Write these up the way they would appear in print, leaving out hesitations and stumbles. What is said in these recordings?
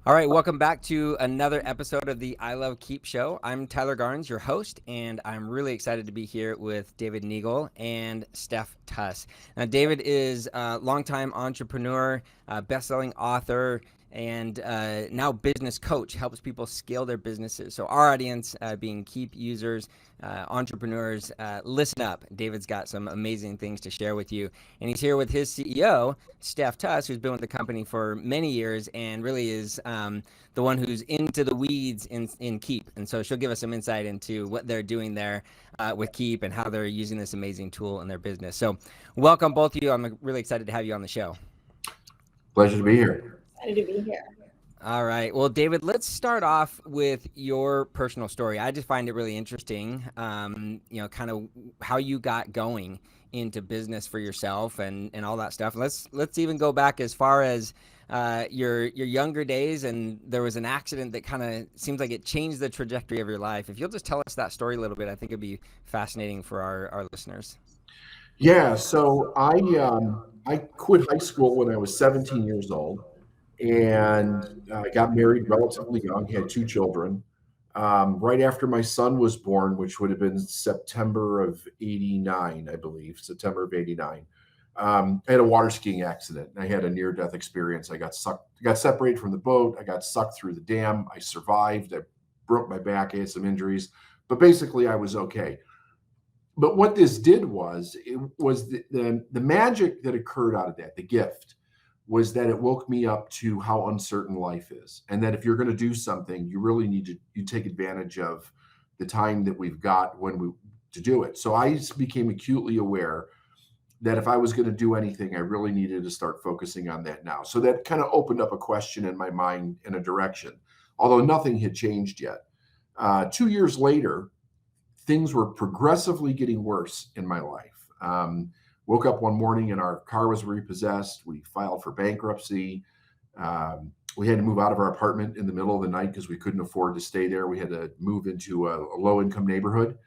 All right, welcome back to another episode of the I Love Keap show. I'm Tyler Garnes, your host, and I'm really excited to be here with David Neagle and Steph Tuss. Now, David is a longtime entrepreneur, best-selling author, and now business coach, helps people scale their businesses. So our audience, being Keap users, entrepreneurs, listen up. David's got some amazing things to share with you. And he's here with his CEO, Steph Tuss, who's been with the company for many years and really is the one who's into the weeds in Keap. And so she'll give us some insight into what they're doing there with Keap and how they're using this amazing tool in their business. So welcome, both of you. I'm really excited to have you on the show. Pleasure to be here. Excited to be here. All right. Well, David, let's start off with your personal story. I just find it really interesting, kind of how you got going into business for yourself and all that stuff. Let's even go back as far as your younger days, and there was an accident that kind of seems like it changed the trajectory of your life. If you'll just tell us that story a little bit, I think it'd be fascinating for our listeners. Yeah, so I quit high school when I was 17 years old, and I got married relatively young, had two children. Right after my son was born, which would have been September of '89, I believe, September of '89. I had a water skiing accident. I had a near-death experience. I got separated from the boat. I got sucked through the dam. I survived. I broke my back. I had some injuries, but basically I was okay. But what this did was, it was the magic that occurred out of that, the gift, was that it woke me up to how uncertain life is, and that if you're going to do something, you really need to take advantage of the time that we've got to do it. So I became acutely aware that if I was going to do anything, I really needed to start focusing on that now. So that kind of opened up a question in my mind in a direction, although nothing had changed yet. 2 years later, things were progressively getting worse in my life. Woke up one morning and our car was repossessed. We filed for bankruptcy. We had to move out of our apartment in the middle of the night because we couldn't afford to stay there. We had to move into a low-income neighborhood,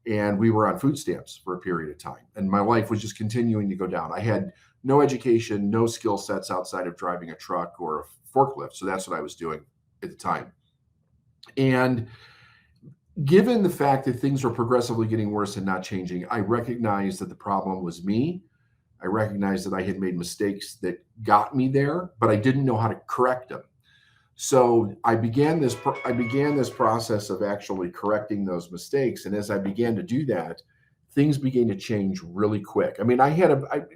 and we were on food stamps for a period of time. And my life was just continuing to go down. I had no education, no skill sets outside of driving a truck or a forklift. So that's what I was doing at the time. And given the fact that things were progressively getting worse and not changing, I recognized that the problem was me. I recognized that I had made mistakes that got me there, but I didn't know how to correct them. So I began this process of actually correcting those mistakes. And as I began to do that, things began to change really quick. I mean, I had a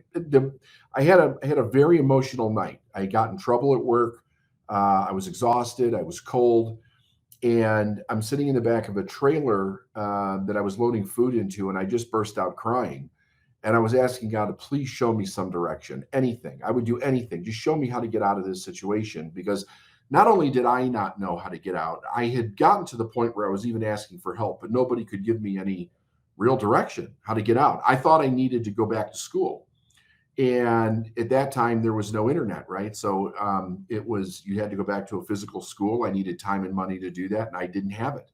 very emotional night. I got in trouble at work. I was exhausted. I was cold. And I'm sitting in the back of a trailer that I was loading food into, and I just burst out crying. And I was asking God to please show me some direction, anything. I would do anything. Just show me how to get out of this situation, because not only did I not know how to get out, I had gotten to the point where I was even asking for help, but nobody could give me any real direction how to get out. I thought I needed to go back to school. And at that time, there was no internet, right? So you had to go back to a physical school. I needed time and money to do that, and I didn't have it.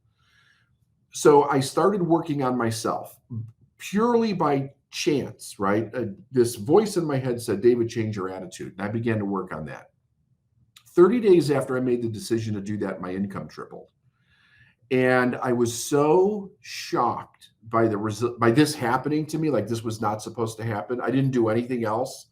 So I started working on myself purely by chance, right? This voice in my head said, David, change your attitude. And I began to work on that. 30 days after I made the decision to do that, my income tripled. And I was so shocked by this happening to me, like this was not supposed to happen. I didn't do anything else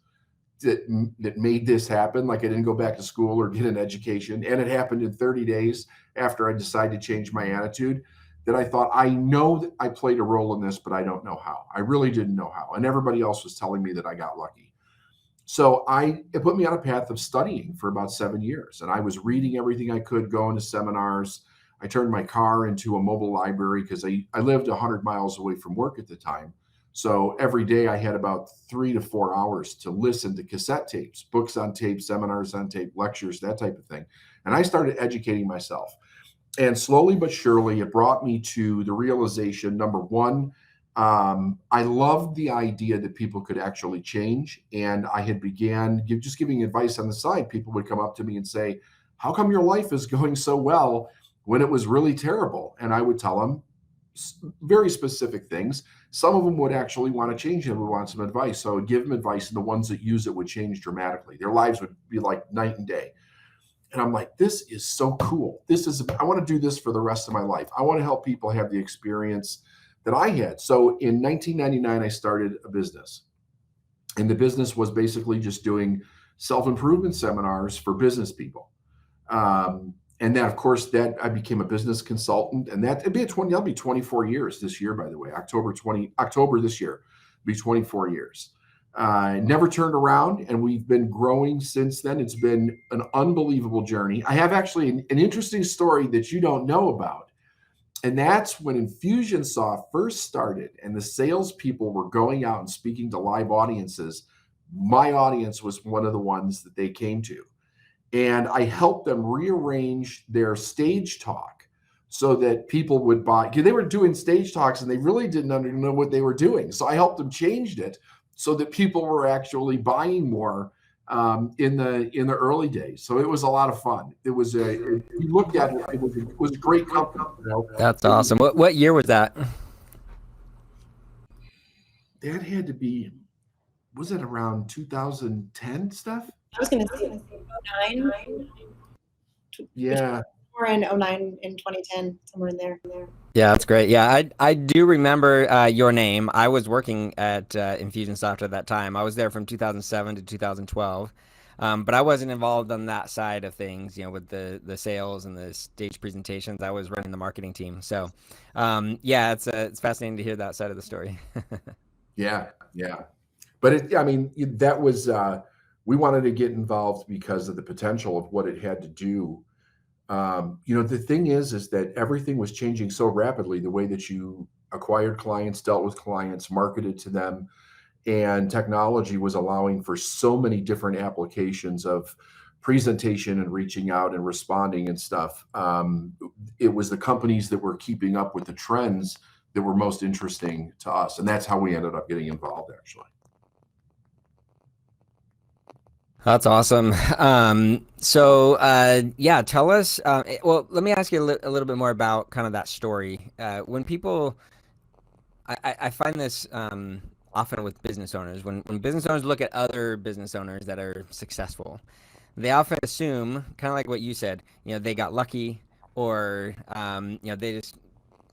that made this happen. Like I didn't go back to school or get an education. And it happened in 30 days after I decided to change my attitude, that I thought, I know that I played a role in this, but I don't know how. I really didn't know how. And everybody else was telling me that I got lucky. So it put me on a path of studying for about 7 years. And I was reading everything I could, going to seminars. I turned my car into a mobile library because I lived 100 miles away from work at the time. So every day I had about 3 to 4 hours to listen to cassette tapes, books on tape, seminars on tape, lectures, that type of thing. And I started educating myself. And slowly but surely, it brought me to the realization, number one, I loved the idea that people could actually change. And I had began just giving advice on the side. People would come up to me and say, how come your life is going so well when it was really terrible? And I would tell them very specific things. Some of them would actually want to change and would want some advice. So I would give them advice, and the ones that use it would change dramatically. Their lives would be like night and day. And I'm like, this is so cool. I want to do this for the rest of my life. I want to help people have the experience that I had. So in 1999, I started a business. And the business was basically just doing self-improvement seminars for business people. And then, of course, that I became a business consultant, and that'll be 24 years this year, by the way. October this year, be 24 years. Never turned around, and we've been growing since then. It's been an unbelievable journey. I have actually an interesting story that you don't know about, and that's when Infusionsoft first started, and the salespeople were going out and speaking to live audiences. My audience was one of the ones that they came to. And I helped them rearrange their stage talk so that people would buy. They were doing stage talks and they really didn't know what they were doing. So I helped them change it so that people were actually buying more in the early days. So it was a lot of fun. It was if you looked at it, it was a great company. That's awesome. What year was that? That had to be. Was it around 2010 stuff? I was going to say 09. Yeah. Or in 09 and 2010, somewhere in there. Yeah, that's great. Yeah, I do remember your name. I was working at Infusionsoft at that time. I was there from 2007 to 2012. But I wasn't involved on that side of things, with the sales and the stage presentations. I was running the marketing team. So, yeah, it's fascinating to hear that side of the story. Yeah. But that was, we wanted to get involved because of the potential of what it had to do. The thing is that everything was changing so rapidly, the way that you acquired clients, dealt with clients, marketed to them, and technology was allowing for so many different applications of presentation and reaching out and responding and stuff. It was the companies that were keeping up with the trends that were most interesting to us. And that's how we ended up getting involved, actually. That's awesome. So tell us, well, let me ask you a little bit more about kind of that story. When people, I find this often with business owners, when business owners look at other business owners that are successful, they often assume, kind of like what you said, they got lucky, or,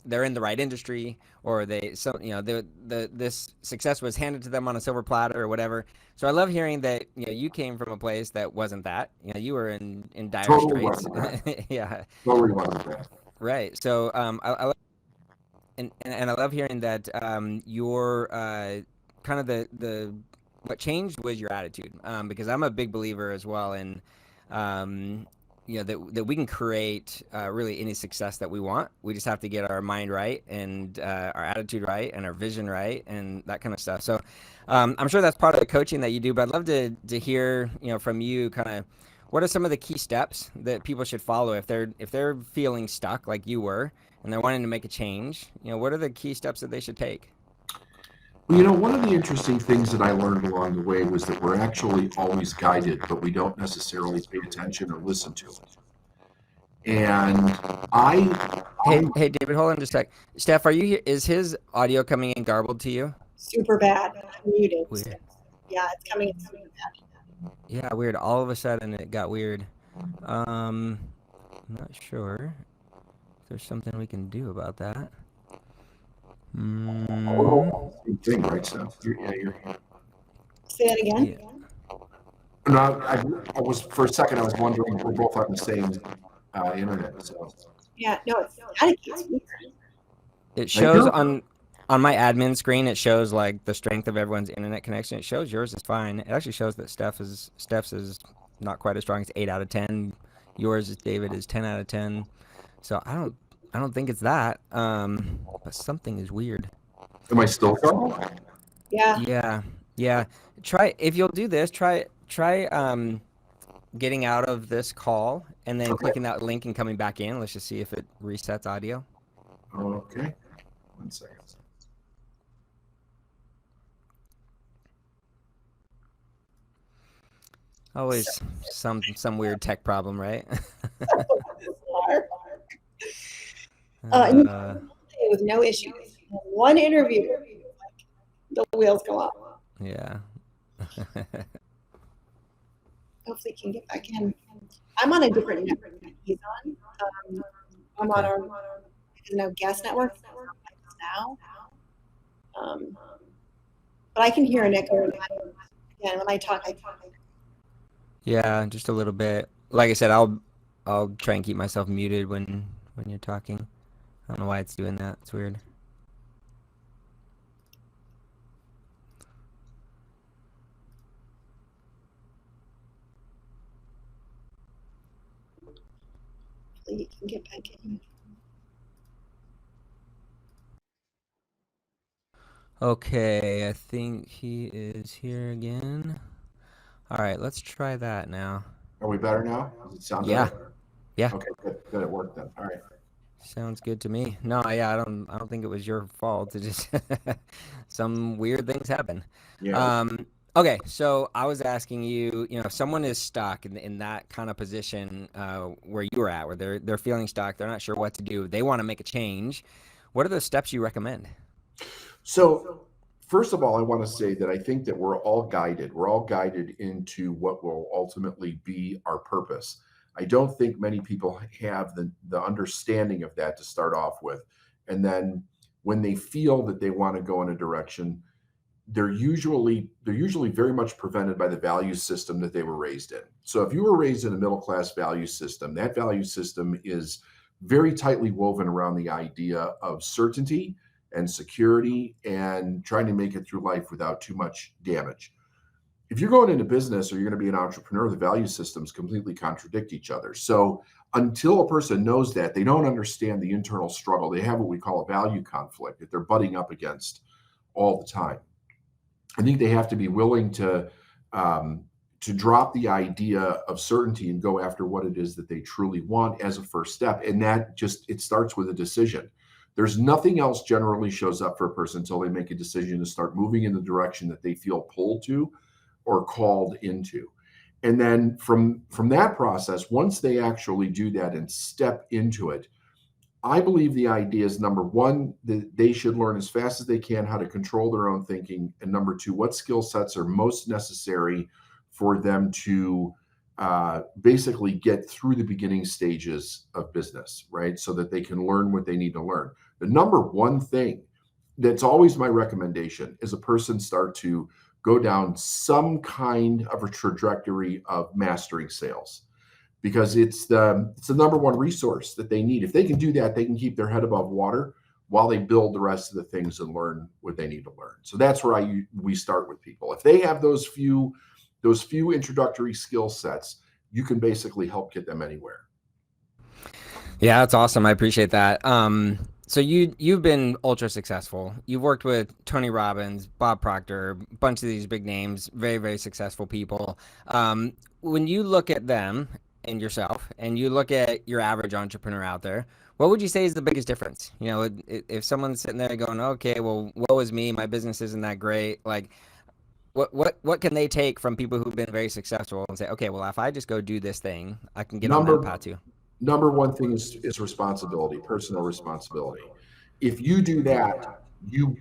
they're in the right industry, or this success was handed to them on a silver platter or whatever. So I love hearing that you came from a place that wasn't that. You were in dire Totally straits. Yeah. Totally wasn't that. Right. So I love hearing that your kind of the what changed was your attitude, because I'm a big believer as well in that we can create really any success that we want. We just have to get our mind right, and our attitude right, and our vision right, and that kind of stuff. So I'm sure that's part of the coaching that you do, but I'd love to hear from you kind of what are some of the key steps that people should follow if they're feeling stuck like you were and they're wanting to make a change. What are the key steps that they should take? Well, one of the interesting things that I learned along the way was that we're actually always guided, but we don't necessarily pay attention or listen to it. And Hey, David, hold on just a sec. Steph, are you here? Is his audio coming in garbled to you? Super bad. Muted. Weird. Yeah, it's coming in super bad. Yeah, weird. All of a sudden it got weird. I'm not sure if there's something we can do about that. Same thing, right? So you're Say that again. Yeah. No, I was, for a second, I was wondering if we're both on the same internet. So Yeah, no, it's static. It's weird. It shows on my admin screen. It shows like the strength of everyone's internet connection. It shows yours is fine. It actually shows that Steph's is not quite as strong. It's 8 out of 10. Yours is David is 10 out of 10. So I don't think it's that. But something is weird. Am I still calling? Yeah. Yeah. Try, if you'll do this, try getting out of this call and then clicking that link and coming back in. Let's just see if it resets audio. Okay. 1 second. Always some weird tech problem, right? With no issues. One interview, the wheels go up. Yeah. Hopefully, can get back in. I'm on a different network that he's on. I'm on our guest network now. But I can hear an echo again when I talk. Yeah, just a little bit. Like I said, I'll try and keep myself muted when you're talking. I don't know why it's doing that. It's weird. You can get back in. Okay, I think he is here again. All right, let's try that now. Are we better now? Does it sound Yeah. better? Yeah. Okay, good. Good, it worked then. All right. Sounds good to me. No, yeah, I don't think it was your fault. It just some weird things happen. Yeah. Okay, so I was asking you, if someone is stuck in that kind of position where you were at, where they're feeling stuck, they're not sure what to do, they want to make a change. What are the steps you recommend? So, first of all, I want to say that I think that we're all guided. We're all guided into what will ultimately be our purpose. I don't think many people have the understanding of that to start off with. And then when they feel that they want to go in a direction, they're usually very much prevented by the value system that they were raised in. So if you were raised in a middle class value system, that value system is very tightly woven around the idea of certainty and security and trying to make it through life without too much damage. If you're going into business or you're going to be an entrepreneur, the value systems completely contradict each other. So until a person knows that, they don't understand the internal struggle. They have what we call a value conflict that they're butting up against all the time. I think they have to be willing to drop the idea of certainty and go after what it is that they truly want as a first step. And that it starts with a decision. There's nothing else generally shows up for a person until they make a decision to start moving in the direction that they feel pulled to or called into. And then from that process, once they actually do that and step into it, I believe the idea is number one, that they should learn as fast as they can how to control their own thinking. And number two, what skill sets are most necessary for them to basically get through the beginning stages of business, right? So that they can learn what they need to learn. The number one thing that's always my recommendation is a person start to go down some kind of a trajectory of mastering sales, because it's the number one resource that they need. If they can do that, they can keep their head above water while they build the rest of the things and learn what they need to learn. So that's where we start with people. If they have those few introductory skill sets, you can basically help get them anywhere. Yeah, that's awesome. I appreciate that. So you've been ultra successful. You've worked with Tony Robbins, Bob Proctor, a bunch of these big names, very, very successful people. When you look at them and yourself, and you look at your average entrepreneur out there, what would you say is the biggest difference? If someone's sitting there going, okay, well, woe is me, my business isn't that great. Like, what can they take from people who've been very successful and say, okay, well, if I just go do this thing, I can get on that path too? Number one thing is responsibility, personal responsibility. If you do that, you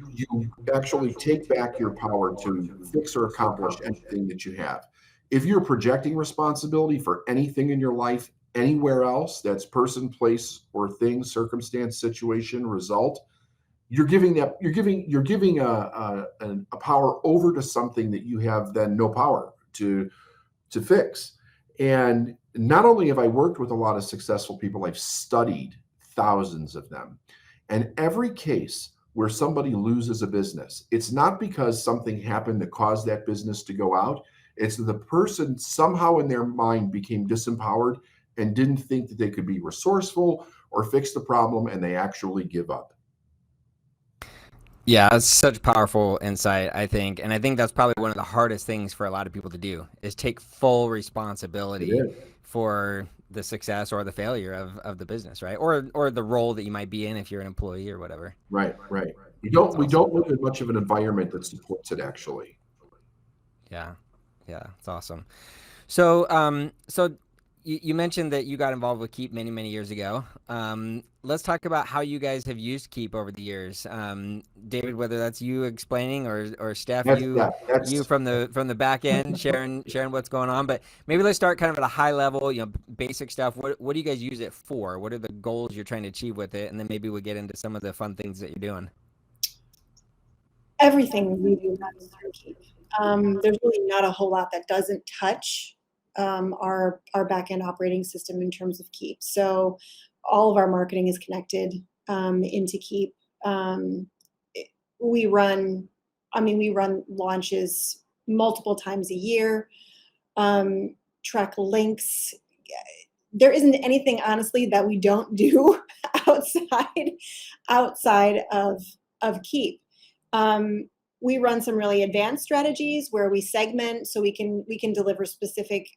actually take back your power to fix or accomplish anything that you have. If you're projecting responsibility for anything in your life, anywhere else, that's person, place, or thing, circumstance, situation, result, you're giving a power over to something that you have then no power to fix. And not only have I worked with a lot of successful people, I've studied thousands of them. And every case where somebody loses a business, it's not because something happened that caused that business to go out. It's that the person somehow in their mind became disempowered and didn't think that they could be resourceful or fix the problem, and they actually give up. Yeah, that's such powerful insight, I think. And I think that's probably one of the hardest things for a lot of people to do is take full responsibility for the success or the failure of the business, right? Or the role that you might be in if you're an employee or whatever. Right. We don't live in much of an environment that supports it, actually. Yeah, it's awesome. So you mentioned that you got involved with Keap many, many years ago. Let's talk about how you guys have used Keap over the years. David, whether that's you explaining or Steph, you from the back end sharing what's going on. But maybe let's start kind of at a high level, basic stuff. What do you guys use it for? What are the goals you're trying to achieve with it? And then maybe we'll get into some of the fun things that you're doing. Everything we do runs through Keap. There's really not a whole lot that doesn't touch our back-end operating system in terms of Keap. So all of our marketing is connected into Keap. We run launches multiple times a year, track links. There isn't anything, honestly, that we don't do outside of Keap. We run some really advanced strategies where we segment so we can deliver specific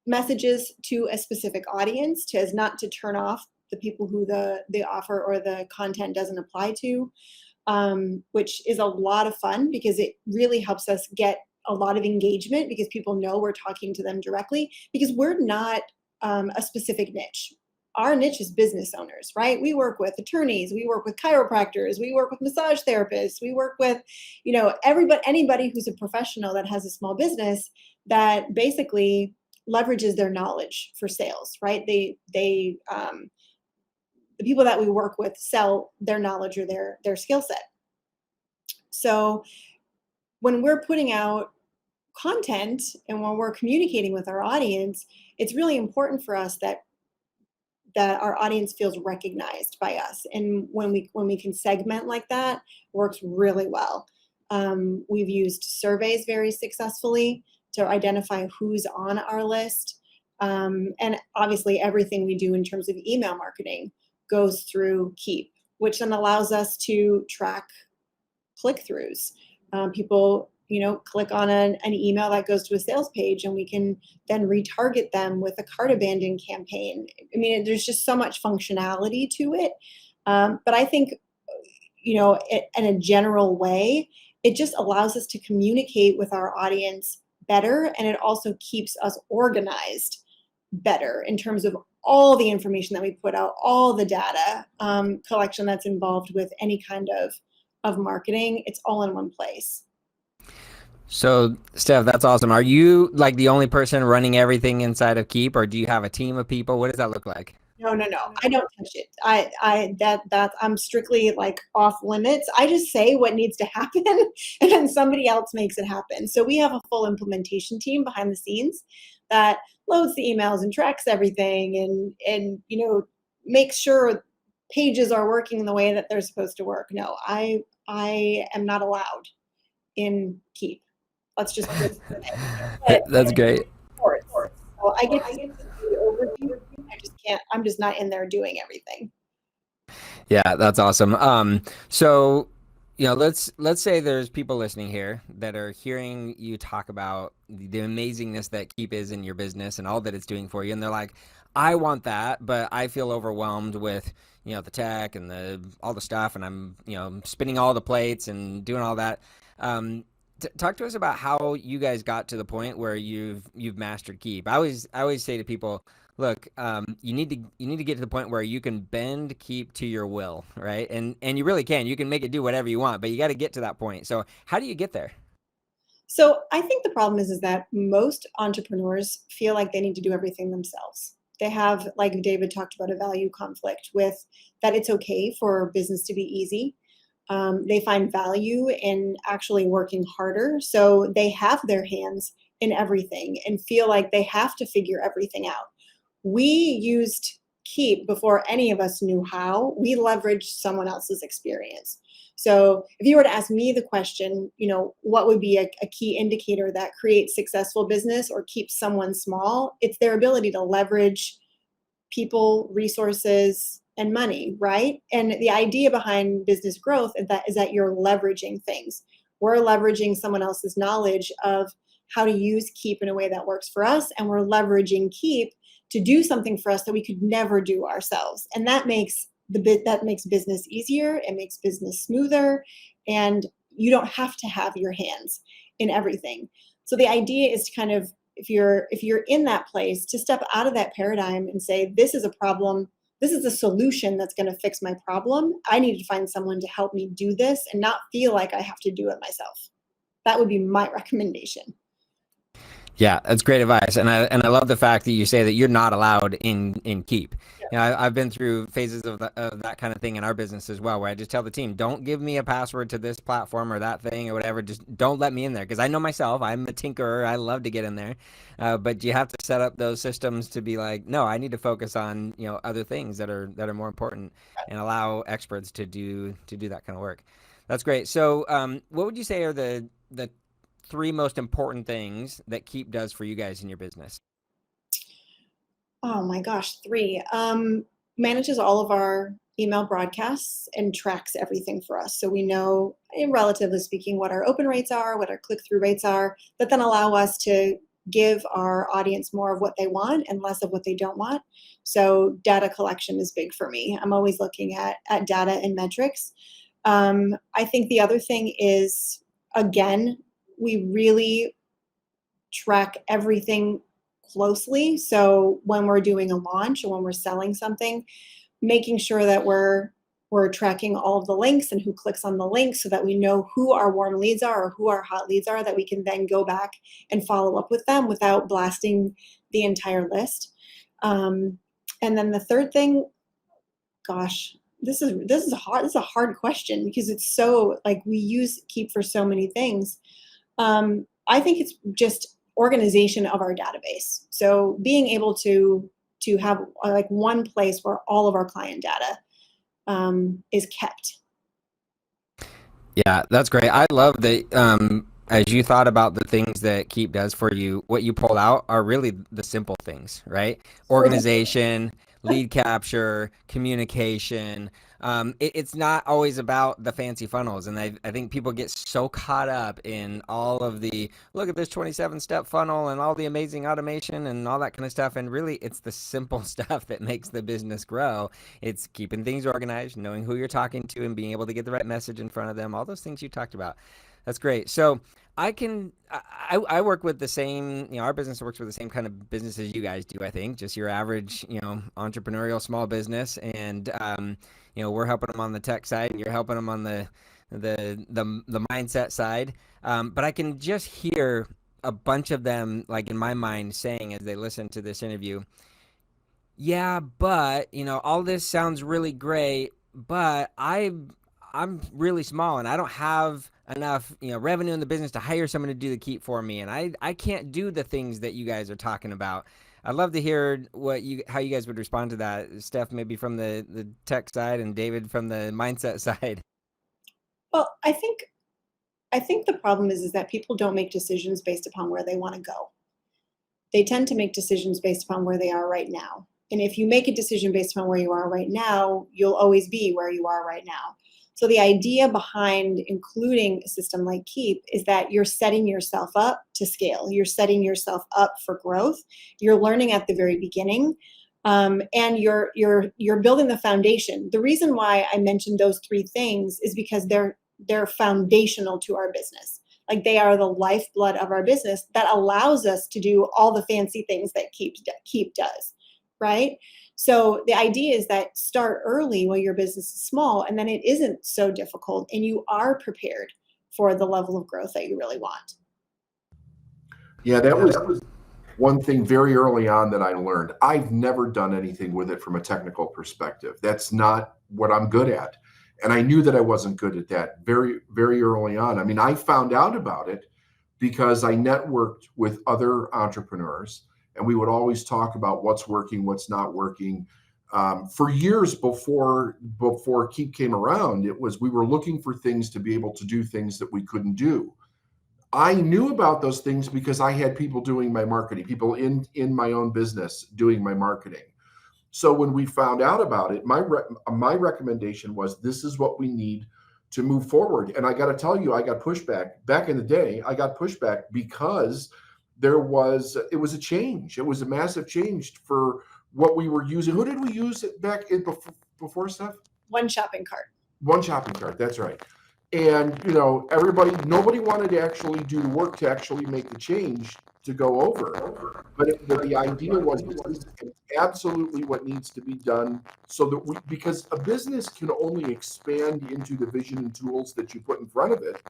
messages to a specific audience, as not to turn off the people who the offer or the content doesn't apply to, which is a lot of fun because it really helps us get a lot of engagement because people know we're talking to them directly, because we're not a specific niche. Our niche is business owners, right? We work with attorneys, we work with chiropractors, we work with massage therapists, we work with, anybody who's a professional that has a small business that basically leverages their knowledge for sales, right? The people that we work with sell their knowledge or their skill set. So when we're putting out content and when we're communicating with our audience, it's really important for us that our audience feels recognized by us. And when we can segment like that, it works really well. We've used surveys very successfully to identify who's on our list. And obviously everything we do in terms of email marketing goes through Keap, which then allows us to track click-throughs. People click on an email that goes to a sales page, and we can then retarget them with a cart abandon campaign. I mean, there's just so much functionality to it. But I think, in a general way, it just allows us to communicate with our audience better, and it also keeps us organized better in terms of all the information that we put out, all the data collection that's involved with any kind of marketing. It's all in one place. So, Steph, that's awesome. Are you like the only person running everything inside of Keap, or do you have a team of people? What does that look like? No. I don't touch it. I'm strictly like off limits. I just say what needs to happen and then somebody else makes it happen. So we have a full implementation team behind the scenes that loads the emails and tracks everything and makes sure pages are working the way that they're supposed to work. No, I am not allowed in Keap. Let's just That's great. So I get to do the overview. I'm just not in there doing everything. Yeah, that's awesome. So, let's say there's people listening here that are hearing you talk about the amazingness that Keap is in your business and all that it's doing for you, and they're like, I want that, but I feel overwhelmed with the tech and all the stuff, and I'm spinning all the plates and doing all that. Talk to us about how you guys got to the point where you've mastered Keap. I always say to people, look, you need to get to the point where you can bend Keap to your will, right? And you really can. You can make it do whatever you want, but you got to get to that point. So how do you get there? So I think the problem is that most entrepreneurs feel like they need to do everything themselves. They have, like David talked about, a value conflict with that it's okay for business to be easy. They find value in actually working harder. So they have their hands in everything and feel like they have to figure everything out. We used Keap before any of us knew how. We leveraged someone else's experience. So if you were to ask me the question, what would be a key indicator that creates successful business or keeps someone small? It's their ability to leverage people, resources, and money, right? And the idea behind business growth is that you're leveraging things. We're leveraging someone else's knowledge of how to use Keap in a way that works for us, and we're leveraging Keap to do something for us that we could never do ourselves. And that makes business easier, it makes business smoother, and you don't have to have your hands in everything. So the idea is to kind of if you're in that place, to step out of that paradigm and say, this is a problem, this is a solution that's going to fix my problem. I need to find someone to help me do this and not feel like I have to do it myself. That would be my recommendation. Yeah, that's great advice, and I love the fact that you say that you're not allowed in Keap. Yeah. You know, I've been through phases of that kind of thing in our business as well, where I just tell the team, don't give me a password to this platform or that thing or whatever. Just don't let me in there, because I know myself. I'm a tinkerer. I love to get in there, but you have to set up those systems to be like, no, I need to focus on other things that are more important, and allow experts to do that kind of work. That's great. So, what would you say are the 3 most important things that Keap does for you guys in your business? Oh my gosh, 3. Manages all of our email broadcasts and tracks everything for us. So we know, relatively speaking, what our open rates are, what our click-through rates are, that then allow us to give our audience more of what they want and less of what they don't want. So data collection is big for me. I'm always looking at data and metrics. I think the other thing is, again, we really track everything closely. So when we're doing a launch or when we're selling something, making sure that we're tracking all of the links and who clicks on the links, so that we know who our warm leads are or who our hot leads are, that we can then go back and follow up with them without blasting the entire list. And then the third thing, gosh, this is a hard question, because it's so, like, we use Keap for so many things. I think it's just organization of our database. So being able to have like one place where all of our client data is kept. Yeah, that's great. I love that. As you thought about the things that Keap does for you, what you pull out are really the simple things, right? Organization, lead capture, communication. It's not always about the fancy funnels. And I think people get so caught up in all of the, look at this 27-step funnel and all the amazing automation and all that kind of stuff. And really, it's the simple stuff that makes the business grow. It's keeping things organized, knowing who you're talking to, and being able to get the right message in front of them. All those things you talked about. That's great. So I work with the same, our business works with the same kind of business as you guys do, I think, just your average, entrepreneurial small business. And, we're helping them on the tech side, and you're helping them on the mindset side. But I can just hear a bunch of them, like in my mind, saying as they listen to this interview, yeah, but, all this sounds really great, but I'm really small and I don't have enough, revenue in the business to hire someone to do the Keap for me. And I can't do the things that you guys are talking about. I'd love to hear how you guys would respond to that. Steph, maybe from the tech side, and David from the mindset side. Well, I think the problem is that people don't make decisions based upon where they want to go. They tend to make decisions based upon where they are right now. And if you make a decision based upon where you are right now, you'll always be where you are right now. So the idea behind including a system like Keap is that you're setting yourself up to scale. You're setting yourself up for growth. You're learning at the very beginning, and you're building the foundation. The reason why I mentioned those 3 things is because they're foundational to our business. Like, they are the lifeblood of our business that allows us to do all the fancy things that Keap does, right? So the idea is that start early while your business is small, and then it isn't so difficult, and you are prepared for the level of growth that you really want. Yeah, that was one thing very early on that I learned. I've never done anything with it from a technical perspective. That's not what I'm good at. And I knew that I wasn't good at that very, very early on. I mean, I found out about it because I networked with other entrepreneurs, and we would always talk about what's working, what's not working. For years before Keap came around, we were looking for things to be able to do things that we couldn't do. I knew about those things because I had people doing my marketing, people in my own business doing my marketing. So when we found out about it, my recommendation was, this is what we need to move forward. And I got to tell you, I got pushback. Back in the day, I got pushback because it was a change. It was a massive change for what we were using. Who did we use back in before, Steph? One shopping cart. One shopping cart, that's right. And, nobody wanted to actually do the work to actually make the change to go over. But the idea was this is absolutely what needs to be done so that because a business can only expand into the vision and tools that you put in front of it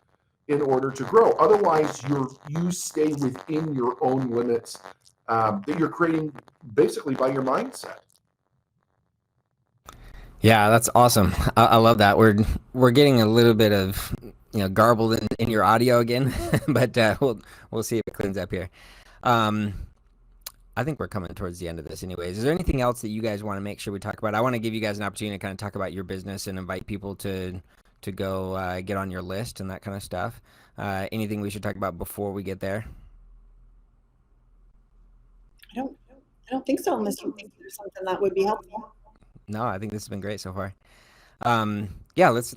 in order to grow. Otherwise, you stay within your own limits that you're creating basically by your mindset. Yeah, that's awesome. I love that. We're getting a little bit of garbled in your audio again, but we'll see if it cleans up here. I think we're coming towards the end of this anyways. Is there anything else that you guys want to make sure we talk about? I want to give you guys an opportunity to kind of talk about your business and invite people to go get on your list and that kind of stuff. Anything we should talk about before we get there? I don't think so, unless you think there's something that would be helpful. No, I think this has been great so far. Yeah, let's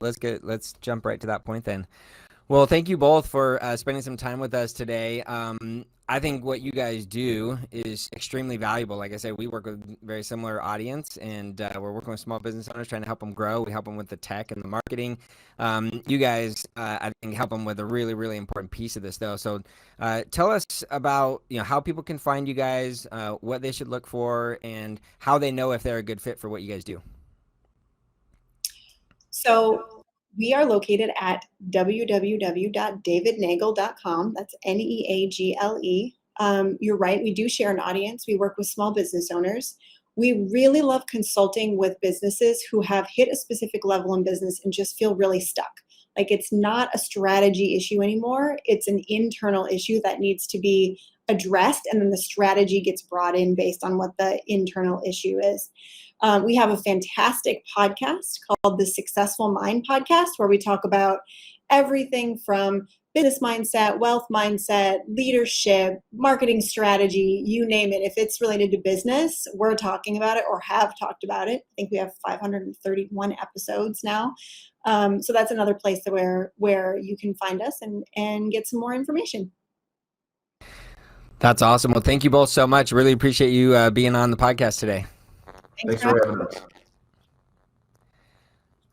jump right to that point then. Well, thank you both for spending some time with us today. I think what you guys do is extremely valuable. Like I said, we work with a very similar audience, and we're working with small business owners, trying to help them grow. We help them with the tech and the marketing. You guys, I think, help them with a really, really important piece of this, though. So tell us about how people can find you guys, what they should look for, and how they know if they're a good fit for what you guys do. So we are located at www.davidneagle.com. That's Neagle. You're right. We do share an audience. We work with small business owners. We really love consulting with businesses who have hit a specific level in business and just feel really stuck. Like it's not a strategy issue anymore. It's an internal issue that needs to be addressed, and then the strategy gets brought in based on what the internal issue is. We have a fantastic podcast called the Successful Mind Podcast, where we talk about everything from business mindset, wealth mindset, leadership, marketing strategy, you name it. If it's related to business, we're talking about it or have talked about it. I think we have 531 episodes now. So that's another place where you can find us and get some more information. That's awesome. Well, thank you both so much. Really appreciate you being on the podcast today. Thanks for having us.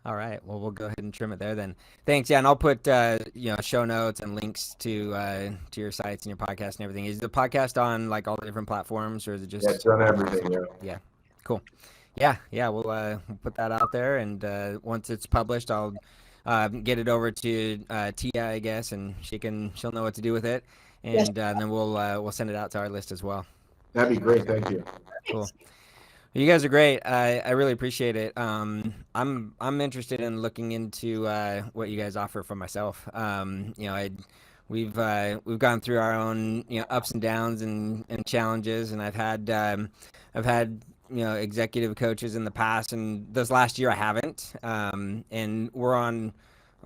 All right. Well, we'll go ahead and trim it there then. Thanks. Yeah, and I'll put show notes and links to your sites and your podcast and everything. Is the podcast on like all the different platforms, or is it just? Yeah, it's on everything. Yeah. Cool. Yeah. We'll put that out there, and once it's published, I'll get it over to Tia, I guess, and she'll know what to do with it, and then we'll send it out to our list as well. That'd be great. Thank you. Cool. You guys are great. I really appreciate it. I'm interested in looking into what you guys offer for myself. We've gone through our own ups and downs and challenges, and I've had executive coaches in the past, and this last year I haven't. And I'm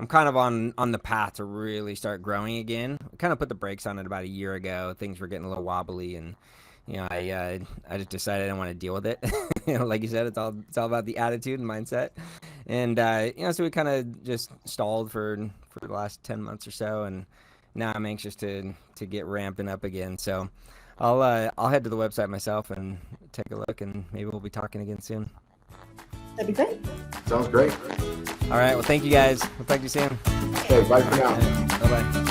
kind of on the path to really start growing again. We kind of put the brakes on it about a year ago. Things were getting a little wobbly, and I just decided I didn't want to deal with it. Like you said, it's all about the attitude and mindset. And so we kind of just stalled for the last 10 months or so, and now I'm anxious to get ramping up again. So I'll head to the website myself and take a look, and maybe we'll be talking again soon. That'd be great. Sounds great. All right. Well, thank you guys. We'll talk to you soon. Okay, bye for now. Bye-bye.